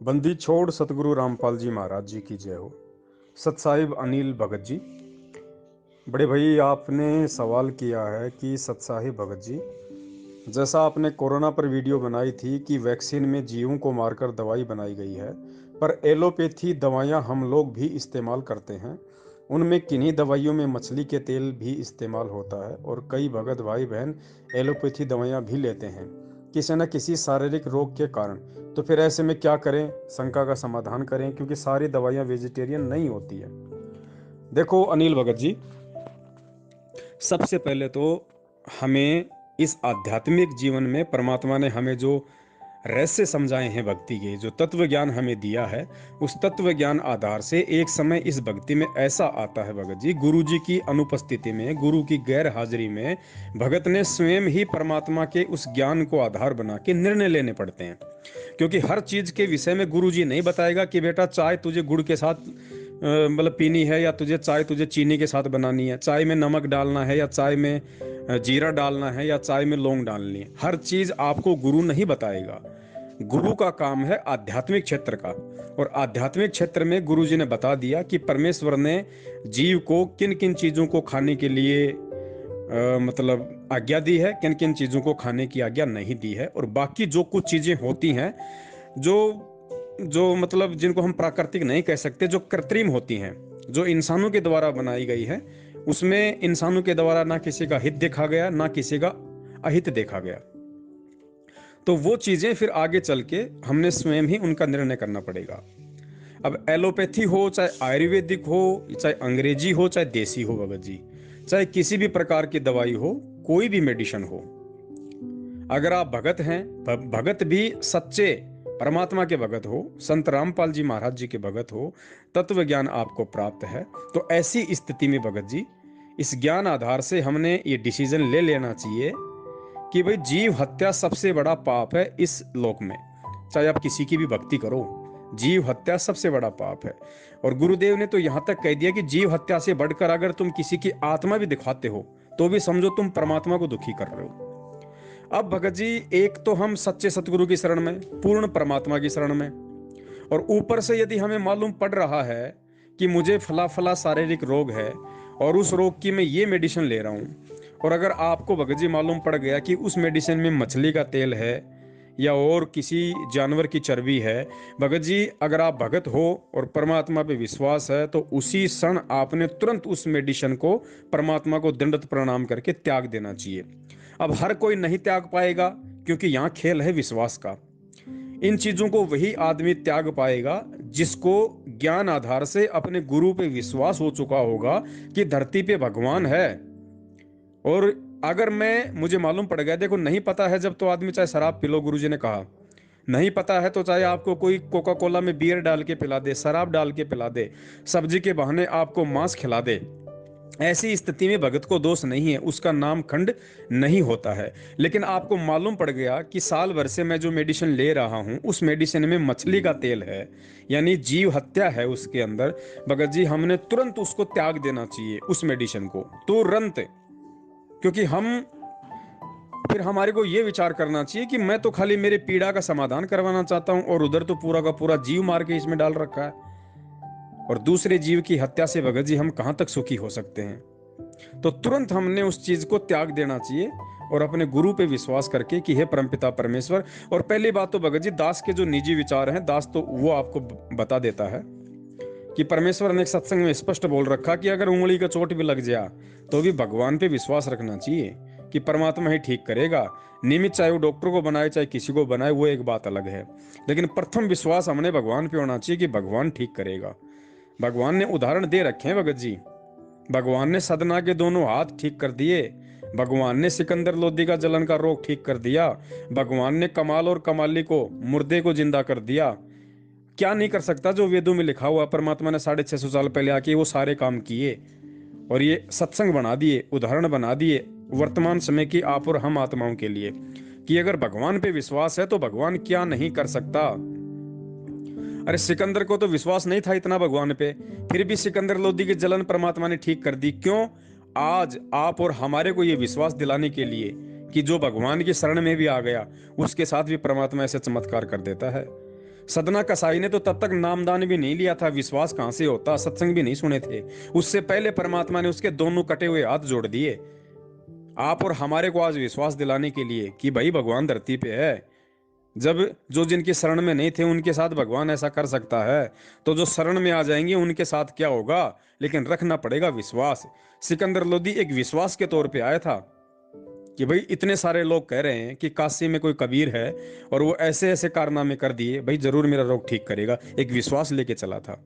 बंदी छोड़ सतगुरु रामपाल जी महाराज जी की जय हो। सतसाहिब अनिल भगत जी। बड़े भाई, आपने सवाल किया है कि सतसाहिब भगत जी, जैसा आपने कोरोना पर वीडियो बनाई थी कि वैक्सीन में जीवों को मारकर दवाई बनाई गई है, पर एलोपैथी दवाइयाँ हम लोग भी इस्तेमाल करते हैं। उनमें किन्हीं दवाइयों में मछली के तेल भी इस्तेमाल होता है और कई भगत भाई बहन एलोपैथी दवाइयाँ भी लेते हैं किसी न किसी शारीरिक रोग के कारण। तो फिर ऐसे में क्या करें? शंका का समाधान करें, क्योंकि सारी दवाइयाँ वेजिटेरियन नहीं होती है। देखो अनिल भगत जी, सबसे पहले तो हमें इस आध्यात्मिक जीवन में परमात्मा ने हमें जो रहस्य समझाए हैं, भक्ति के जो तत्व ज्ञान हमें दिया है, उस तत्व ज्ञान आधार से एक समय इस भक्ति में ऐसा आता है भगत जी, गुरु जी की अनुपस्थिति में, गुरु की गैर हाजिरी में भगत ने स्वयं ही परमात्मा के उस ज्ञान को आधार बना के निर्णय लेने पड़ते हैं। क्योंकि हर चीज के विषय में गुरु जी नहीं बताएगा कि बेटा चाय तुझे गुड़ के साथ मतलब पीनी है, या तुझे चाय तुझे चीनी के साथ बनानी है, चाय में नमक डालना है या चाय में जीरा डालना है या चाय में लौंग डालनी है। हर चीज आपको गुरु नहीं बताएगा। गुरु का काम है आध्यात्मिक क्षेत्र का, और आध्यात्मिक क्षेत्र में गुरु जी ने बता दिया कि परमेश्वर ने जीव को किन किन चीजों को खाने के लिए मतलब आज्ञा दी है, किन किन चीजों को खाने की आज्ञा नहीं दी है। और बाकी जो कुछ चीजें होती हैं, जो जो मतलब जिनको हम प्राकृतिक नहीं कह सकते, जो कृत्रिम होती हैं, जो इंसानों के द्वारा बनाई गई है, उसमें इंसानों के द्वारा ना किसी का हित देखा गया, ना किसी का अहित देखा गया। तो वो चीजें फिर आगे चल के हमने स्वयं ही उनका निर्णय करना पड़ेगा। अब एलोपैथी हो, चाहे आयुर्वेदिक हो, चाहे अंग्रेजी हो, चाहे देसी हो भगत जी, चाहे किसी भी प्रकार की दवाई हो, कोई भी मेडिसिन हो, अगर आप भगत हैं, भगत भी सच्चे परमात्मा के भगत हो, संत रामपाल जी महाराज जी के भगत हो, तत्व ज्ञान आपको प्राप्त है, तो ऐसी स्थिति में भगत जी इस ज्ञान आधार से हमने ये डिसीजन ले लेना चाहिए कि भाई जीव हत्या सबसे बड़ा पाप है इस लोक में। चाहे आप किसी की भी भक्ति करो, जीव हत्या सबसे बड़ा पाप है। और गुरुदेव ने तो यहां तक कह दिया कि जीव हत्या से बढ़कर अगर तुम किसी की आत्मा भी दिखाते हो तो भी समझो तुम परमात्मा को दुखी कर रहे हो। अब भगत जी, एक तो हम सच्चे सतगुरु की शरण में, पूर्ण परमात्मा की शरण में, और ऊपर से यदि हमें मालूम पड़ रहा है कि मुझे फला फला शारीरिक रोग है और उस रोग की मैं ये मेडिसिन ले रहा हूं, और अगर आपको भगत जी मालूम पड़ गया कि उस मेडिसिन में मछली का तेल है या और किसी जानवर की चर्बी है, भगत जी अगर आप भगत हो और परमात्मा पे विश्वास है, तो उसी क्षण आपने तुरंत उस मेडिसिन को परमात्मा को दंडवत प्रणाम करके त्याग देना चाहिए। अब हर कोई नहीं त्याग पाएगा, क्योंकि यहाँ खेल है विश्वास का। इन चीजों को वही आदमी त्याग पाएगा जिसको ज्ञान आधार से अपने गुरु पे विश्वास हो चुका होगा कि धरती पे भगवान है। और अगर मुझे मालूम पड़ गया, देखो नहीं पता है जब तो आदमी चाहे शराब पी लो, गुरु जी ने कहा नहीं पता है तो चाहे आपको कोई कोका कोला में बियर डाल के पिला दे, शराब डाल के पिला दे, सब्जी के बहाने आपको मांस खिला दे, ऐसी स्थिति में भगत को दोष नहीं है, उसका नाम खंड नहीं होता है। लेकिन आपको मालूम पड़ गया कि साल भर से मैं जो मेडिसिन ले रहा हूं उस मेडिसिन में मछली का तेल है, यानी जीव हत्या है उसके अंदर, भगत जी हमने तुरंत उसको त्याग देना चाहिए, उस मेडिसिन को तुरंत। क्योंकि फिर हमारे को यह विचार करना चाहिए कि मैं तो खाली मेरे पीड़ा का समाधान करवाना चाहता हूं, और उधर तो पूरा का पूरा जीव मार के इसमें डाल रखा है, और दूसरे जीव की हत्या से भगत जी हम कहां तक सुखी हो सकते हैं। तो तुरंत हमने उस चीज को त्याग देना चाहिए और अपने गुरु पे विश्वास करके कि हे परमपिता परमेश्वर। और पहली बात तो भगत जी, दास के जो निजी विचार हैं, दास तो वो आपको बता देता है कि परमेश्वर ने एक सत्संग में स्पष्ट बोल रखा कि अगर उंगली का चोट भी लग जाए तो भी भगवान पे विश्वास रखना चाहिए कि परमात्मा ही ठीक करेगा। निमित्त चाहे वो डॉक्टर को बनाए चाहे किसी को बनाए, वो एक बात अलग है, लेकिन प्रथम विश्वास हमने भगवान पे होना चाहिए कि भगवान ठीक करेगा। भगवान ने उदाहरण दे रखे हैं भगत जी, भगवान ने सदना के दोनों हाथ ठीक कर दिए, भगवान ने सिकंदर लोदी का जलन का रोग ठीक कर दिया, भगवान ने कमाल और कमाली को, मुर्दे को जिंदा कर दिया। क्या नहीं कर सकता जो वेदों में लिखा हुआ, परमात्मा ने 650 साल पहले आके वो सारे काम किए और ये सत्संग बना दिए, उदाहरण बना दिए वर्तमान समय की आप और हम आत्माओं के लिए कि अगर भगवान पे विश्वास है तो भगवान क्या नहीं कर सकता। अरे सिकंदर को तो विश्वास नहीं था इतना भगवान पे, फिर भी सिकंदर लोदी की जलन परमात्मा ने ठीक कर दी। क्यों? आज आप और हमारे को यह विश्वास दिलाने के लिए कि जो भगवान की शरण में भी आ गया उसके साथ भी परमात्मा ऐसे चमत्कार कर देता है। सदना कसाई ने तो तब तक नामदान भी नहीं लिया था, विश्वास कहां से होता, सत्संग भी नहीं सुने थे। उससे पहले परमात्मा ने उसके दोनों कटे हुए हाथ जोड़ दिए आप और हमारे को आज विश्वास दिलाने के लिए कि भाई भगवान धरती पे है। जब जो जिनकी शरण में नहीं थे उनके साथ भगवान ऐसा कर सकता है, तो जो शरण में आ जाएंगे उनके साथ क्या होगा। लेकिन रखना पड़ेगा विश्वास। सिकंदर लोदी एक विश्वास के तौर पे आया था कि भाई इतने सारे लोग कह रहे हैं कि काशी में कोई कबीर है और वो ऐसे ऐसे कारनामे कर दिए, भाई जरूर मेरा रोग ठीक करेगा। एक विश्वास लेके चला था।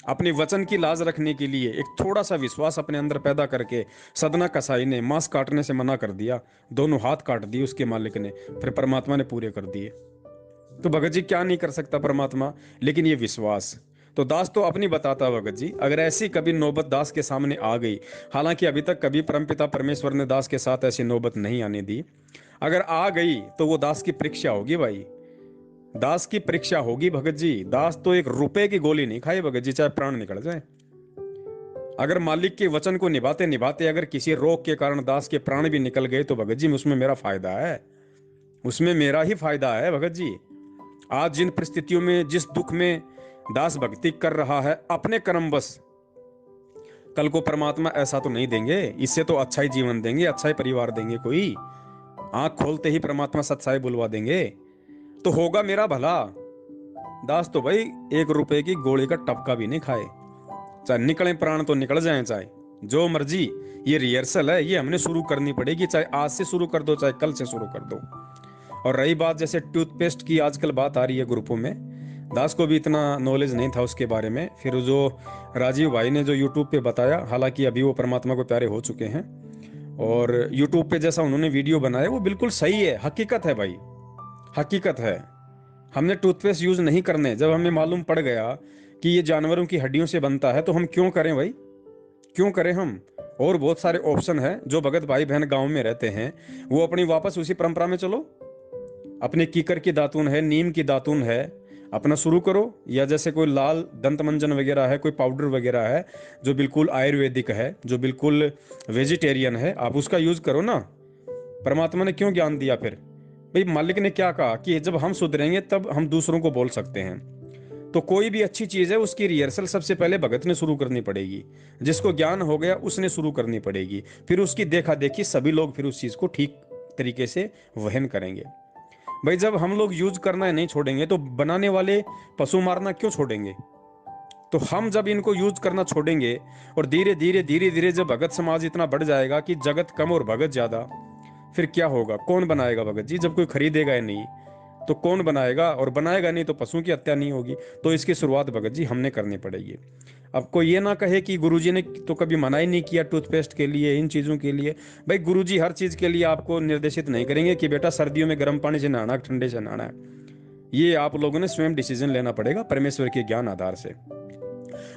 अपने वचन की लाज रखने के लिए एक थोड़ा सा विश्वास अपने अंदर पैदा करके सदना कसाई ने मांस काटने से मना कर दिया, दोनों हाथ काट दिए उसके मालिक ने, फिर परमात्मा ने पूरे कर दिए। तो भगत जी क्या नहीं कर सकता परमात्मा, लेकिन ये विश्वास। तो दास तो अपनी बताता भगत जी, अगर ऐसी कभी नौबत दास के सामने आ गई, हालांकि अभी तक कभी परमपिता परमेश्वर ने दास के साथ ऐसी नौबत नहीं आने दी, अगर आ गई तो वो दास की परीक्षा होगी भाई, दास की परीक्षा होगी भगत जी। दास तो एक रुपए की गोली नहीं खाए भगत जी, चाहे प्राण निकल जाए। अगर मालिक के वचन को निभाते निभाते अगर किसी रोग के कारण दास के प्राण भी निकल गए तो भगत जी उसमें मेरा फायदा है, उसमें मेरा ही फायदा है भगत जी। आज जिन परिस्थितियों में जिस दुख में दास भक्ति कर रहा है अपने कर्म बस, कल को परमात्मा ऐसा तो नहीं देंगे, इससे तो अच्छा ही जीवन देंगे, अच्छा ही परिवार देंगे। कोई आंख खोलते ही परमात्मा सच्चाई बुलवा देंगे, तो होगा मेरा भला। दास तो भाई एक रुपए की गोली का टपका भी नहीं खाए, चाहे निकले प्राण तो निकल जाए, चाहे जो मर्जी। ये रिहर्सल है, ये हमने शुरू करनी पड़ेगी, चाहे आज से शुरू कर दो चाहे कल से शुरू कर दो। और रही बात जैसे टूथपेस्ट की आजकल बात आ रही है ग्रुपों में, दास को भी इतना नॉलेज नहीं था उसके बारे में। फिर जो राजीव भाई ने जो यूट्यूब पे बताया, हालांकि अभी वो परमात्मा को प्यारे हो चुके हैं, और यूट्यूब पे जैसा उन्होंने वीडियो बनाया वो बिल्कुल सही है, हकीकत है भाई, हकीकत है। हमने टूथपेस्ट यूज नहीं करने, जब हमें मालूम पड़ गया कि ये जानवरों की हड्डियों से बनता है तो हम क्यों करें भाई, क्यों करें हम। और बहुत सारे ऑप्शन है, जो भगत भाई बहन गांव में रहते हैं वो अपनी वापस उसी परंपरा में चलो। अपने कीकर की दातून है, नीम की दातून है, अपना शुरू करो। या जैसे कोई लाल दंत मंजन वगैरह है, कोई पाउडर वगैरह है जो बिल्कुल आयुर्वेदिक है, जो बिल्कुल वेजिटेरियन है, आप उसका यूज करो ना। परमात्मा ने क्यों ज्ञान दिया फिर, भाई मालिक ने क्या कहा कि जब हम सुधरेंगे तब हम दूसरों को बोल सकते हैं। तो कोई भी अच्छी चीज है उसकी रिहर्सल सबसे पहले भगत ने शुरू करनी पड़ेगी, जिसको ज्ञान हो गया उसने शुरू करनी पड़ेगी, फिर उसकी देखा देखी सभी लोग फिर उस चीज को ठीक तरीके से वहन करेंगे। भाई जब हम लोग यूज करना नहीं छोड़ेंगे तो बनाने वाले पशु मारना क्यों छोड़ेंगे। तो हम जब इनको यूज करना छोड़ेंगे और धीरे धीरे धीरे धीरे जब भगत समाज इतना बढ़ जाएगा कि जगत कम और भगत ज्यादा, फिर क्या होगा, कौन बनाएगा भगत जी, जब कोई खरीदेगा ही नहीं तो कौन बनाएगा, और बनाएगा नहीं तो पशुओं की हत्या नहीं होगी। तो इसकी शुरुआत भगत जी हमने करनी पड़ेगी। अब कोई ये ना कहे कि गुरुजी ने तो कभी मना ही नहीं किया टूथपेस्ट के लिए, इन चीज़ों के लिए। भाई गुरुजी हर चीज़ के लिए आपको निर्देशित नहीं करेंगे कि बेटा सर्दियों में गर्म पानी से नहाना ठंडे से नहाना है। ये आप लोगों ने स्वयं डिसीजन लेना पड़ेगा परमेश्वर के ज्ञान आधार से।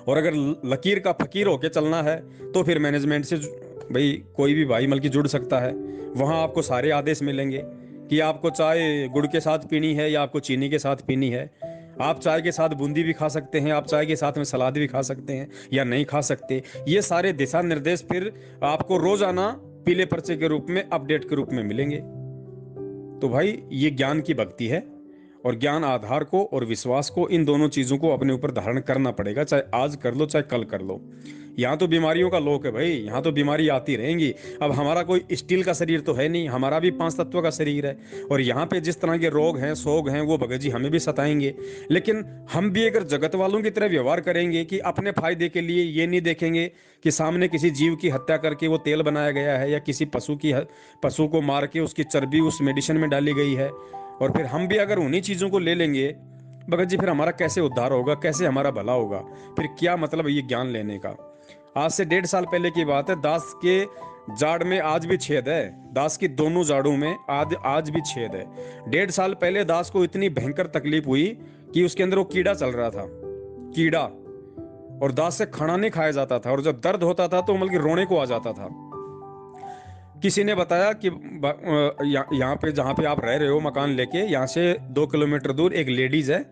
और अगर लकीर का फकीर होके चलना है तो फिर मैनेजमेंट से भाई कोई भी भाई मल्कि जुड़ सकता है। वहां आपको सारे आदेश मिलेंगे कि आपको चाय गुड़ के साथ पीनी है या आपको चीनी के साथ पीनी है। आप चाय के साथ बूंदी भी खा सकते हैं, आप चाय के साथ में सलाद भी खा सकते हैं या नहीं खा सकते। ये सारे दिशा निर्देश फिर आपको रोजाना पीले पर्चे के रूप में अपडेट के रूप में मिलेंगे। तो भाई ये ज्ञान की भक्ति है, और ज्ञान आधार को और विश्वास को, इन दोनों चीजों को अपने ऊपर धारण करना पड़ेगा, चाहे आज कर लो चाहे कल कर लो। यहाँ तो बीमारियों का लोक है भाई, यहाँ तो बीमारी आती रहेंगी। अब हमारा कोई स्टील का शरीर तो है नहीं, हमारा भी 5 तत्व का शरीर है। और यहाँ पे जिस तरह के रोग हैं सोग हैं वो भगत जी हमें भी सताएंगे। लेकिन हम भी अगर जगत वालों की तरह व्यवहार करेंगे कि अपने फायदे के लिए, ये नहीं देखेंगे कि सामने किसी जीव की हत्या करके वो तेल बनाया गया है या किसी पशु को मार के उसकी चर्बी उस मेडिसिन में डाली गई है, और फिर हम भी अगर उन्हीं चीजों को ले लेंगे भगत जी, फिर हमारा कैसे उद्धार होगा, कैसे हमारा भला होगा। फिर क्या मतलब ये ज्ञान लेने का। आज से 1.5 साल पहले की बात है, दास के जाड़ में आज भी छेद है, दास की दोनों जाड़ों में आज भी छेद है। 1.5 साल पहले दास को इतनी भयंकर तकलीफ हुई कि उसके अंदर वो कीड़ा चल रहा था, कीड़ा, और दास से खाना नहीं खाया जाता था, और जब दर्द होता था तो मतलब रोने को आ जाता था। किसी ने बताया कि यहाँ पे जहाँ पे आप रह रहे हो मकान लेके, यहाँ से 2 किलोमीटर दूर एक लेडीज है,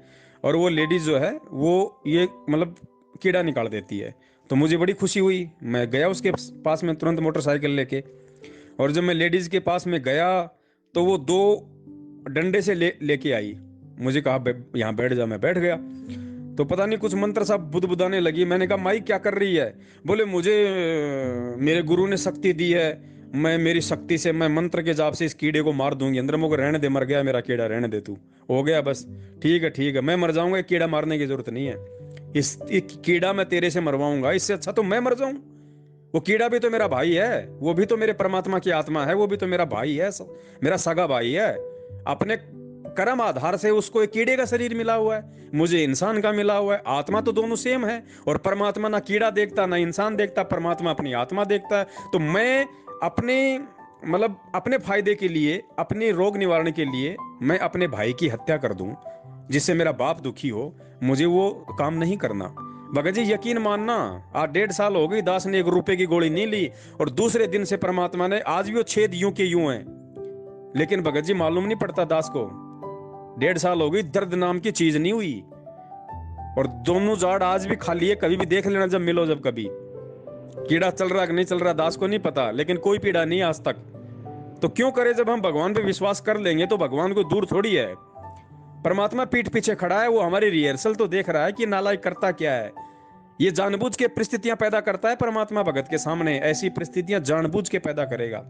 और वो लेडीज जो है वो ये मतलब कीड़ा निकाल देती है। तो मुझे बड़ी खुशी हुई, मैं गया उसके पास में तुरंत मोटरसाइकिल लेके, और जब मैं लेडीज के पास में गया तो वो 2 डंडे से लेके आई, मुझे कहा यहाँ बैठ जा, मैं बैठ गया। तो पता नहीं कुछ मंत्र सा बुदबुदाने लगी। मैंने कहा माई क्या कर रही है? बोले मुझे मेरे गुरु ने शक्ति दी है, मैं मेरी शक्ति से मैं मंत्र के जाप से इस कीड़े को मार दूंगी। अंदर मुझे रहने दे, मर गया मेरा कीड़ा, रहने दे तू, हो गया बस। ठीक है, मैं मर जाऊंगा, ये कीड़ा मारने की जरूरत नहीं है, इस कीड़ा मैं तेरे से मरवाऊंगा, इससे अच्छा तो मैं मर जाऊं। वो कीड़ा भी तो मेरा भाई है, वो भी तो मेरे परमात्मा की आत्मा है, वो भी तो मेरा भाई है, मेरा सगा भाई है। अपने कर्म आधार से उसको एक कीड़े का शरीर मिला हुआ है, मुझे इंसान का मिला हुआ है। आत्मा तो दोनों सेम है, और परमात्मा ना कीड़ा देखता ना इंसान देखता, परमात्मा अपनी आत्मा देखता है। तो मैं अपने मतलब अपने फायदे के लिए, अपने रोग निवारण के लिए मैं अपने भाई की हत्या कर दूं जिससे मेरा बाप दुखी हो, मुझे वो काम नहीं करना। भगत जी यकीन मानना, आज 1.5 साल हो गई, दास ने 1 रुपए की गोली नहीं ली, और दूसरे दिन से परमात्मा ने, आज भी वो छेद यूं के यूं है, लेकिन भगत जी मालूम नहीं पड़ता दास को। 1.5 साल हो गई, दर्द नाम की चीज नहीं हुई, और दोनों जाड़ आज भी खाली है। कभी भी देख लेना जब मिलो, जब कभी कीड़ा चल रहा कि नहीं चल रहा दास को नहीं पता, लेकिन कोई पीड़ा नहीं आज तक। तो क्यों करे? जब हम भगवान पे विश्वास कर लेंगे तो भगवान को दूर थोड़ी है। परमात्मा पीठ पीछे खड़ा है, वो हमारी रिहर्सल तो देख रहा है कि नालायक करता क्या है। ये जानबूझ के परिस्थितियां पैदा करता है परमात्मा भगत के सामने, ऐसी परिस्थितियां जानबूझ के पैदा करेगा।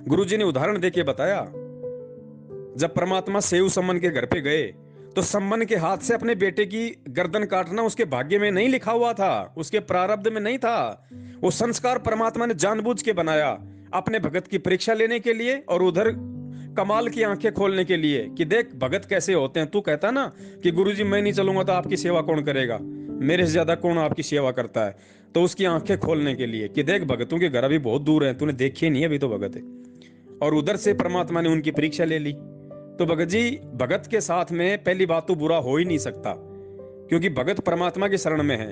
गुरुजी ने उदाहरण देके बताया, जब परमात्मा सेव सम्मन के घर पे गए तो सम्मन के हाथ से अपने बेटे की गर्दन काटना उसके भाग्य में नहीं लिखा हुआ था, उसके प्रारब्ध में नहीं था। वो संस्कार परमात्मा ने जानबूझ के बनाया अपने भगत की परीक्षा लेने के लिए, और उधर कमाल की आंखें खोलने के लिए कि देख भगत कैसे होते हैं। तू कहता ना कि गुरुजी मैं नहीं चलूंगा तो आपकी सेवा कौन करेगा, मेरे से ज्यादा कौन आपकी सेवा करता है, तो उसकी आंखें खोलने के लिए कि देख भगतों के घर अभी बहुत दूर है, तूने देखे नहीं अभी तो भगत है। और उधर से परमात्मा ने उनकी परीक्षा ले ली। तो भगत जी, भगत के साथ में पहली बात तो बुरा हो ही नहीं सकता, क्योंकि भगत परमात्मा की शरण में है,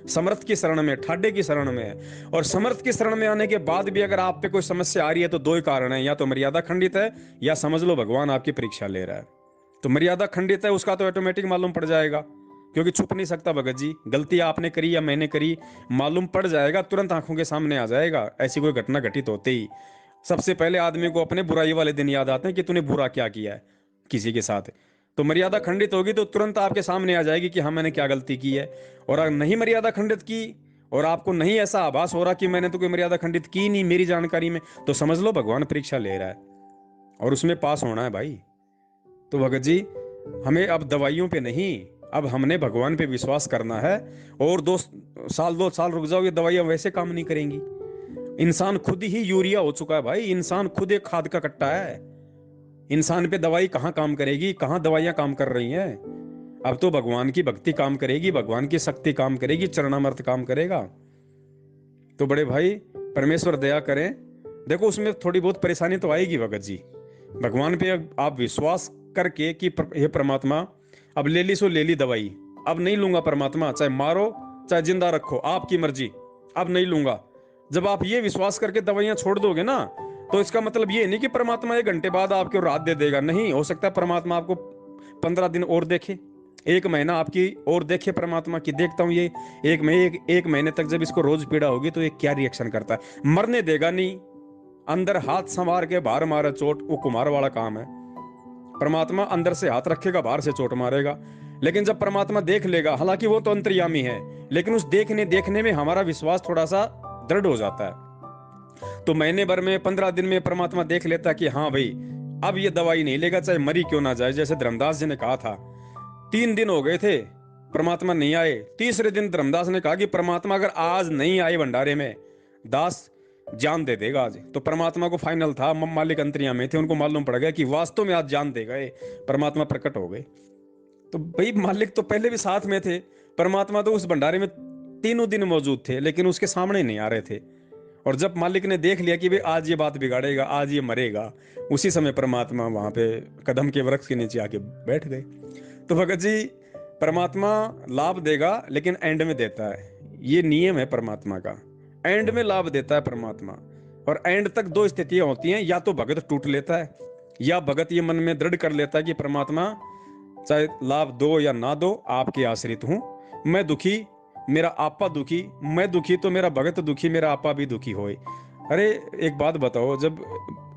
समर्थ की शरण में, ठाडे की शरण में है। और समर्थ की शरण में आने के बाद भी अगर आप पे कोई समस्या आ रही है तो 2 ही कारण है, या तो मर्यादा खंडित है, या समझ लो भगवान आपकी परीक्षा ले रहा है। तो मर्यादा खंडित है उसका तो ऑटोमेटिक मालूम पड़ जाएगा, क्योंकि छुप नहीं सकता भगत जी। गलती आपने करी या मैंने करी, मालूम पड़ जाएगा, तुरंत आंखों के सामने आ जाएगा। ऐसी कोई घटना घटित होते ही सबसे पहले आदमी को अपने बुराई वाले दिन याद आते हैं कि तूने बुरा क्या किया है किसी के साथ। तो मर्यादा खंडित होगी तो तुरंत आपके सामने आ जाएगी कि हाँ मैंने क्या गलती की है। और अगर नहीं मर्यादा खंडित की और आपको नहीं ऐसा आभास हो रहा कि मैंने तो कोई मर्यादा खंडित की नहीं मेरी जानकारी में, तो समझ लो भगवान परीक्षा ले रहा है और उसमें पास होना है भाई। तो भगत जी, हमें अब दवाइयों पे नहीं, अब हमने भगवान पे विश्वास करना है। और 2 साल रुक जाओ, ये दवाइयां वैसे काम नहीं करेंगी। इंसान खुद ही यूरिया हो चुका है भाई, इंसान खुद एक खाद का कट्टा है। इंसान पे दवाई कहाँ काम करेगी, कहाँ दवाइयां काम कर रही हैं। अब तो भगवान की भक्ति काम करेगी, भगवान की शक्ति काम करेगी, चरणामृत काम करेगा। तो बड़े भाई, परमेश्वर दया करें। देखो उसमें थोड़ी बहुत परेशानी तो आएगी भगत जी, भगवान पे आप विश्वास करके कि हे परमात्मा अब ले ली सो ले ली दवाई, अब नहीं लूंगा परमात्मा, चाहे मारो चाहे जिंदा रखो आपकी मर्जी, अब नहीं लूंगा। जब आप ये विश्वास करके दवाइयां छोड़ दोगे ना, तो इसका मतलब ये नहीं कि परमात्मा 1 घंटे बाद आपको राहत दे देगा। नहीं, हो सकता है परमात्मा आपको 15 दिन और देखे, 1 महीना आपकी और देखे परमात्मा की। देखता हूं ये एक महीने तक जब इसको रोज पीड़ा होगी तो ये क्या रिएक्शन करता है। मरने देगा नहीं, अंदर हाथ संवार के बाहर मारे चोट, वो कुम्हार वाला काम है। परमात्मा अंदर से हाथ रखेगा, बाहर से चोट मारेगा। लेकिन जब परमात्मा देख लेगा, हालांकि वो तो अंतर्यामी है, लेकिन उस देखने में हमारा विश्वास थोड़ा सा दृढ़ हो जाता है। तो महीने भर में 15 दिन में परमात्मा देख लेता कि हाँ भाई अब ये दवाई नहीं लेगा, चाहे मरी क्यों ना जाए। जैसे धर्मदास जी ने कहा था, 3 दिन हो गए थे परमात्मा नहीं आए, तीसरे दिन धर्मदास ने कहा कि परमात्मा अगर आज नहीं आए भंडारे में, दास जान दे देगा आज। तो परमात्मा को फाइनल था, मालिक अंतर्यामी में थे, उनको मालूम पड़ गया कि वास्तव में आज जान देगा ये, परमात्मा प्रकट हो गए। तो भाई मालिक तो पहले भी साथ में थे, परमात्मा तो उस भंडारे में 3 दिन मौजूद थे, लेकिन उसके सामने नहीं आ रहे थे। और जब मालिक ने देख लिया कि भाई आज ये बात बिगाड़ेगा, आज ये मरेगा, उसी समय परमात्मा वहां पे कदम के वृक्ष के नीचे आके बैठ गए। तो भगत जी, परमात्मा लाभ देगा लेकिन एंड में देता है, ये नियम है परमात्मा का, एंड में लाभ देता है परमात्मा। और एंड तक 2 स्थितियां होती हैं, या तो भगत टूट लेता है, या भगत ये मन में दृढ़ कर लेता है कि परमात्मा चाहे लाभ दो या ना दो, आपके आश्रित हूं, मैं दुखी, मेरा आपा दुखी, मैं दुखी तो मेरा भगत दुखी, मेरा आपा भी दुखी होए। अरे एक बात बताओ, जब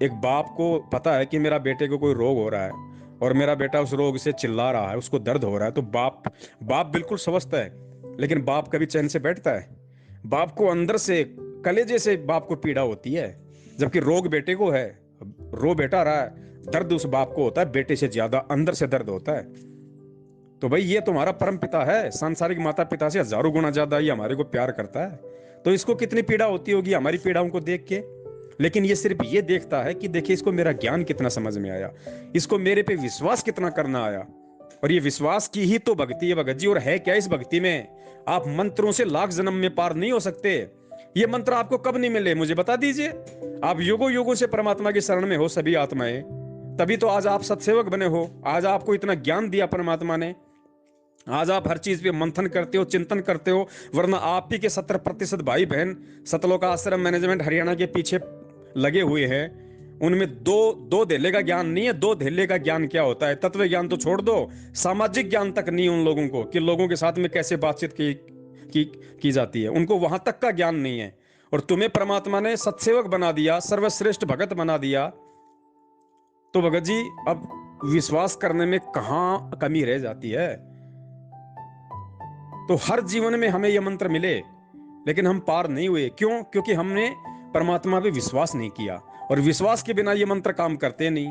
एक बाप को पता है कि मेरा बेटे को कोई रोग हो रहा है, और मेरा बेटा उस रोग से चिल्ला रहा है, उसको दर्द हो रहा है, तो बाप बाप बिल्कुल समझता है, लेकिन बाप कभी चैन से बैठता है? बाप को अंदर से, कलेजे से बाप को पीड़ा होती है, जबकि रोग बेटे को है। रो बेटा रहा है, दर्द उस बाप को होता है, बेटे से ज्यादा अंदर से दर्द होता है। तो भाई ये तुम्हारा परम पिता है, सांसारिक माता पिता से हजारों गुना ज्यादा ये हमारे को प्यार करता है। तो इसको कितनी पीड़ा होती होगी हमारी पीड़ाओं को देख के। लेकिन ये सिर्फ ये देखता है कि देखिए इसको मेरा ज्ञान कितना समझ में आया, इसको मेरे पे विश्वास कितना करना आया। और ये विश्वास की ही तो भक्ति है भगत जी। और है क्या इस भक्ति में? आप मंत्रों से लाख जन्म में पार नहीं हो सकते। ये मंत्र आपको कब नहीं मिले मुझे बता दीजिए। आप युगों युगों से परमात्मा की शरण में हो सभी आत्माएं, तभी तो आज आप सत्सेवक बने हो। आज आपको इतना ज्ञान दिया परमात्मा ने, आज आप हर चीज पे मंथन करते हो, चिंतन करते हो। वरना आप ही के 70% भाई बहन सतलोक आश्रम मैनेजमेंट हरियाणा के पीछे लगे हुए हैं। उनमें दो दो धेले का ज्ञान नहीं है। दो धेले का ज्ञान क्या होता है? तत्व ज्ञान तो छोड़ दो, सामाजिक ज्ञान तक नहीं उन लोगों को, कि लोगों के साथ में कैसे बातचीत की, की जाती है, उनको वहां तक का ज्ञान नहीं है। और तुम्हें परमात्मा ने सत्सेवक बना दिया, सर्वश्रेष्ठ भगत बना दिया। तो भगत जी अब विश्वास करने में कहां कमी रह जाती है? तो हर जीवन में हमें यह मंत्र मिले, लेकिन हम पार नहीं हुए। क्यों? क्योंकि हमने परमात्मा पे विश्वास नहीं किया। और विश्वास के बिना ये मंत्र काम करते नहीं।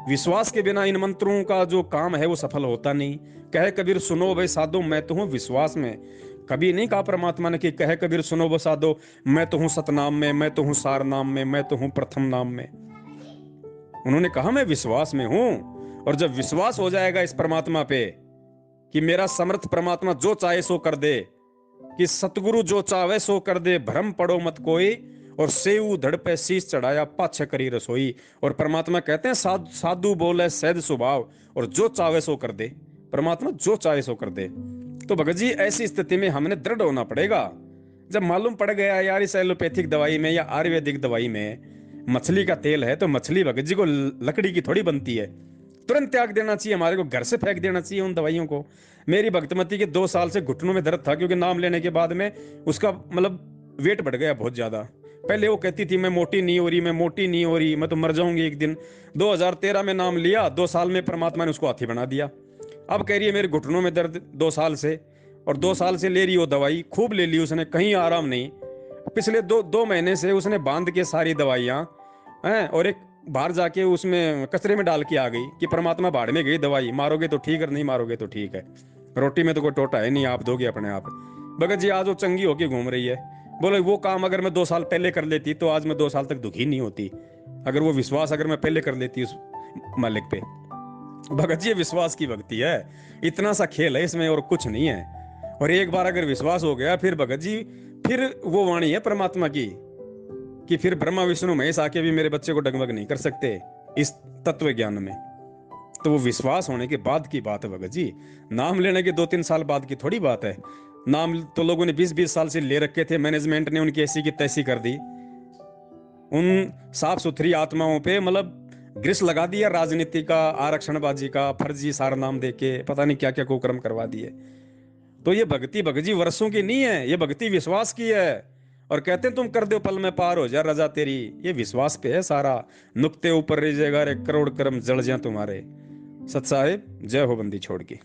विश्वास के बिना इन मंत्रों का जो काम है वो सफल होता नहीं। कहे कबीर सुनो भाई साधो मैं तो हूं विश्वास में। कभी नहीं कहा परमात्मा ने कि कहे कबीर सुनो वो साधो मैं तो हूं सतनाम में, मैं तो हूं सार नाम में, मैं तो हूं प्रथम नाम में। उन्होंने कहा मैं विश्वास में हूं। और जब विश्वास हो जाएगा इस परमात्मा पे कि मेरा समर्थ परमात्मा जो चाहे सो कर दे, कि सतगुरु जो चाहे सो कर दे, भ्रम पड़ो मत कोई, और सेऊ धड़ पे शीश चढ़ाया पाछे करी रसोई। और परमात्मा कहते हैं साधु बोले सहज स्वभाव, और जो चाहे सो कर दे। परमात्मा जो चाहे सो कर दे। तो भगत जी ऐसी स्थिति में हमने दृढ़ होना पड़ेगा। जब मालूम पड़ गया यार इस एलोपैथिक दवाई में या आयुर्वेदिक दवाई में मछली का तेल है, तो मछली भगत जी को लकड़ी की थोड़ी बनती है। तुरंत त्याग देना चाहिए, हमारे को घर से फेंक देना चाहिए उन दवाइयों को। मेरी भक्तमती के 2 साल से घुटनों में दर्द था, क्योंकि नाम लेने के बाद में उसका मतलब वेट बढ़ गया बहुत ज्यादा। पहले वो कहती थी मैं मोटी नहीं हो रही, मैं मोटी नहीं हो रही, मैं तो मर जाऊंगी एक दिन। 2013 में नाम लिया, 2 साल में परमात्मा ने उसको हाथी बना दिया। अब कह रही है मेरे घुटनों में दर्द 2 साल से। और 2 साल से ले रही हो दवाई, खूब ले ली उसने, कहीं आराम नहीं। पिछले दो दो महीने से उसने बांध के सारी दवाइयां हैं, और एक बाहर जाके उसमें कचरे में डाल के आ गई कि परमात्मा बाढ़ में गई दवाई, मारोगे तो ठीक है, नहीं मारोगे तो ठीक है। रोटी में तो कोई टोटा है नहीं, आप दोगे अपने आप। भगत जी आज वो चंगी होके घूम रही है। बोले वो काम अगर मैं 2 साल पहले कर लेती तो आज मैं 2 साल तक दुखी नहीं होती। अगर वो विश्वास अगर मैं पहले कर लेती उस मालिक पे। भगत जी ये विश्वास की भक्ति है, इतना सा खेल है इसमें और कुछ नहीं है। और एक बार अगर विश्वास हो गया फिर भगत जी, फिर वो वाणी है परमात्मा की कि फिर ब्रह्मा विष्णु महेश आके भी मेरे बच्चे को डगमग नहीं कर सकते इस तत्व ज्ञान में। तो वो विश्वास होने के बाद की बात है भगत जी, नाम लेने के 2-3 साल बाद की थोड़ी बात है। नाम तो लोगों ने 20-20 साल से ले रखे थे, मैनेजमेंट ने उनकी ऐसी की तैसी कर दी। उन साफ सुथरी आत्माओं पे मतलब ग्रिस लगा दिया, राजनीति का, आरक्षणबाजी का, फर्जी सार नाम देके पता नहीं क्या क्या कुकर्म करवा दिए। तो ये भक्ति भगत जी वर्षों की नहीं है, ये भक्ति विश्वास की है। और कहते हैं तुम कर दो पल में पार हो जा रजा तेरी, ये विश्वास पे है सारा। नुक्ते ऊपर रह जाएगा रे करोड़ कर्म जल जा तुम्हारे। सत साहिब जय हो बंदी छोड़ की।